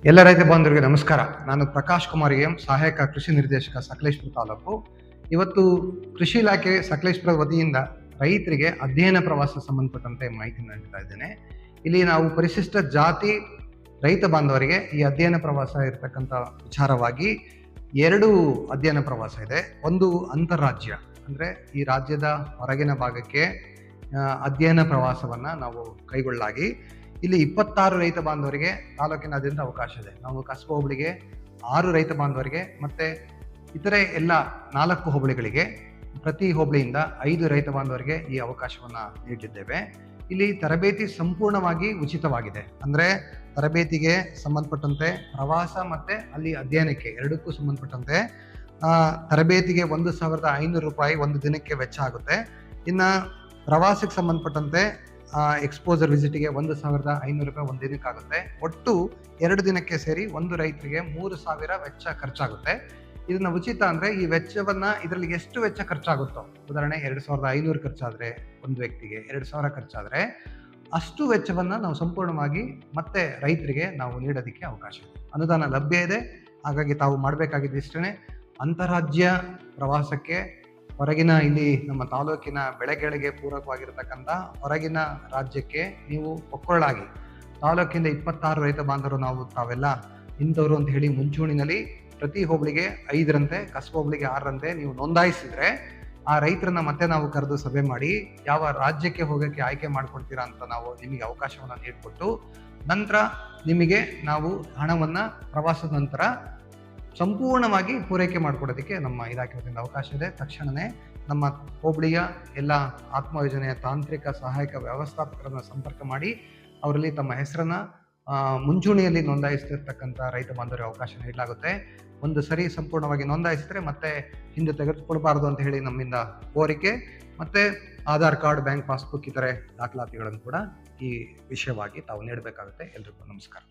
ಎಲ್ಲ ರೈತ ಬಾಂಧವರಿಗೆ ನಮಸ್ಕಾರ. ನಾನು ಪ್ರಕಾಶ್ ಕುಮಾರ್ ಎಂ, ಸಹಾಯಕ ಕೃಷಿ ನಿರ್ದೇಶಕ, ಸಕಲೇಶಪುರ ತಾಲೂಕು. ಇವತ್ತು ಕೃಷಿ ಇಲಾಖೆ ಸಕಲೇಶಪುರ ವತಿಯಿಂದ ರೈತರಿಗೆ ಅಧ್ಯಯನ ಪ್ರವಾಸ ಸಂಬಂಧಪಟ್ಟಂತೆ ಮಾಹಿತಿ ನೀಡ್ತಾ ಇದ್ದೇನೆ. ಇಲ್ಲಿ ನಾವು ಪರಿಶಿಷ್ಟ ಜಾತಿ ರೈತ ಬಾಂಧವರಿಗೆ ಈ ಅಧ್ಯಯನ ಪ್ರವಾಸ ಇರತಕ್ಕಂಥ ವಿಚಾರವಾಗಿ 2 ಅಧ್ಯಯನ ಪ್ರವಾಸ ಇದೆ. ಒಂದು ಅಂತಾರಾಜ್ಯ, ಅಂದರೆ ಈ ರಾಜ್ಯದ ಹೊರಗಿನ ಭಾಗಕ್ಕೆ ಅಧ್ಯಯನ ಪ್ರವಾಸವನ್ನ ನಾವು ಕೈಗೊಳ್ಳಲಾಗಿ ಇಲ್ಲಿ 26 ರೈತ ಬಾಂಧವರಿಗೆ ತಾಲೂಕಿನಾದ್ಯಂತ ಅವಕಾಶ ಇದೆ. ನಾವು ಕಸಬಾ ಹೋಬಳಿಗೆ 6 ರೈತ ಬಾಂಧವರಿಗೆ ಮತ್ತೆ ಇತರೆ ಎಲ್ಲ 4 ಹೋಬಳಿಗಳಿಗೆ ಪ್ರತಿ ಹೋಬಳಿಯಿಂದ 5 ರೈತ ಬಾಂಧವರಿಗೆ ಈ ಅವಕಾಶವನ್ನ ನೀಡಿದ್ದೇವೆ. ಇಲ್ಲಿ ತರಬೇತಿ ಸಂಪೂರ್ಣವಾಗಿ ಉಚಿತವಾಗಿದೆ. ಅಂದ್ರೆ ತರಬೇತಿಗೆ ಸಂಬಂಧಪಟ್ಟಂತೆ ಪ್ರವಾಸ ಮತ್ತೆ ಅಲ್ಲಿ ಅಧ್ಯಯನಕ್ಕೆ ಎರಡಕ್ಕೂ ಸಂಬಂಧಪಟ್ಟಂತೆ ತರಬೇತಿಗೆ 1,500 ರೂಪಾಯಿ ಒಂದು ದಿನಕ್ಕೆ ವೆಚ್ಚ ಆಗುತ್ತೆ. ಇನ್ನ ಪ್ರವಾಸಕ್ಕೆ ಸಂಬಂಧಪಟ್ಟಂತೆ ಎಕ್ಸ್ಪೋಜರ್ ವಿಸಿಟ್ಗೆ 1,500 ರೂಪಾಯಿ ಒಂದು ದಿನಕ್ಕೆ ಆಗುತ್ತೆ. ಒಟ್ಟು 2 ದಿನಕ್ಕೆ ಸೇರಿ ಒಂದು ರೈತರಿಗೆ 3,000 ವೆಚ್ಚ ಖರ್ಚಾಗುತ್ತೆ. ಇದನ್ನ ಉಚಿತ ಅಂದ್ರೆ ಈ ವೆಚ್ಚವನ್ನ ಇದರಲ್ಲಿ ಎಷ್ಟು ವೆಚ್ಚ ಖರ್ಚಾಗುತ್ತೋ, ಉದಾಹರಣೆ 2,500 ಖರ್ಚಾದ್ರೆ ಒಂದು ವ್ಯಕ್ತಿಗೆ 2,000 ಖರ್ಚಾದ್ರೆ ಅಷ್ಟು ವೆಚ್ಚವನ್ನ ನಾವು ಸಂಪೂರ್ಣವಾಗಿ ಮತ್ತೆ ರೈತರಿಗೆ ನಾವು ನೀಡೋದಕ್ಕೆ ಅವಕಾಶ ಇದೆ. ಅನುದಾನ ಲಭ್ಯ ಇದೆ. ಹಾಗಾಗಿ ತಾವು ಮಾಡಬೇಕಾಗಿದ್ದು ಇಷ್ಟೇ, ಅಂತಾರಾಜ್ಯ ಪ್ರವಾಸಕ್ಕೆ ಹೊರಗಿನ ಇಲ್ಲಿ ನಮ್ಮ ತಾಲೂಕಿನ ಬೆಳೆಗಳಿಗೆ ಪೂರಕವಾಗಿರತಕ್ಕಂಥ ಹೊರಗಿನ ರಾಜ್ಯಕ್ಕೆ ನೀವು ಒಕ್ಕೊಳ್ಳಾಗಿ ತಾಲೂಕಿಂದ 26 ರೈತ ಬಾಂಧವರು ನಾವು ತಾವೆಲ್ಲ ಇಂಥವ್ರು ಅಂತ ಹೇಳಿ ಮುಂಚೂಣಿನಲ್ಲಿ ಪ್ರತಿ ಹೋಬಳಿಗೆ 5ರಂತೆ, ಕಸಬಾ ಹೋಬಳಿಗೆ 6ರಂತೆ ನೀವು ನೋಂದಾಯಿಸಿದ್ರೆ ಆ ರೈತರನ್ನ ಮತ್ತೆ ನಾವು ಕರೆದು ಸಭೆ ಮಾಡಿ ಯಾವ ರಾಜ್ಯಕ್ಕೆ ಹೋಗೋಕ್ಕೆ ಆಯ್ಕೆ ಮಾಡ್ಕೊಡ್ತೀರಾ ಅಂತ ನಾವು ನಿಮಗೆ ಅವಕಾಶವನ್ನ ನೀಡಿಕೊಟ್ಟು ನಂತರ ನಿಮಗೆ ನಾವು ಹಣವನ್ನ ಪ್ರವಾಸದ ನಂತರ ಸಂಪೂರ್ಣವಾಗಿ ಪೂರೈಕೆ ಮಾಡಿಕೊಡೋದಕ್ಕೆ ನಮ್ಮ ಇಲಾಖೆ ವತಿಯಿಂದ ಅವಕಾಶ ಇದೆ. ತಕ್ಷಣವೇ ನಮ್ಮ ಹೋಬಳಿಯ ಎಲ್ಲ ಆತ್ಮ ಯೋಜನೆಯ ತಾಂತ್ರಿಕ ಸಹಾಯಕ ವ್ಯವಸ್ಥಾಪಕರನ್ನು ಸಂಪರ್ಕ ಮಾಡಿ ಅವರಲ್ಲಿ ತಮ್ಮ ಹೆಸರನ್ನ ಮುಂಚೂಣಿಯಲ್ಲಿ ನೋಂದಾಯಿಸ್ತಿರ್ತಕ್ಕಂಥ ರೈತ ಬಾಂಧವರಿಗೆ ಅವಕಾಶ ನೀಡಲಾಗುತ್ತೆ. ಒಂದು ಸರಿ ಸಂಪೂರ್ಣವಾಗಿ ನೋಂದಾಯಿಸಿದ್ರೆ ಮತ್ತೆ ಹಿಂದೆ ತೆಗೆದುಕೊಳ್ಬಾರ್ದು ಅಂತ ಹೇಳಿ ನಮ್ಮಿಂದ ಕೋರಿಕೆ. ಮತ್ತೆ ಆಧಾರ್ ಕಾರ್ಡ್, ಬ್ಯಾಂಕ್ ಪಾಸ್ಬುಕ್ ಇತರೆ ದಾಖಲಾತಿಗಳನ್ನು ಕೂಡ ಈ ವಿಷಯವಾಗಿ ತಾವು ನೀಡಬೇಕಾಗುತ್ತೆ. ಎಲ್ರಿಗೂ ನಮಸ್ಕಾರ.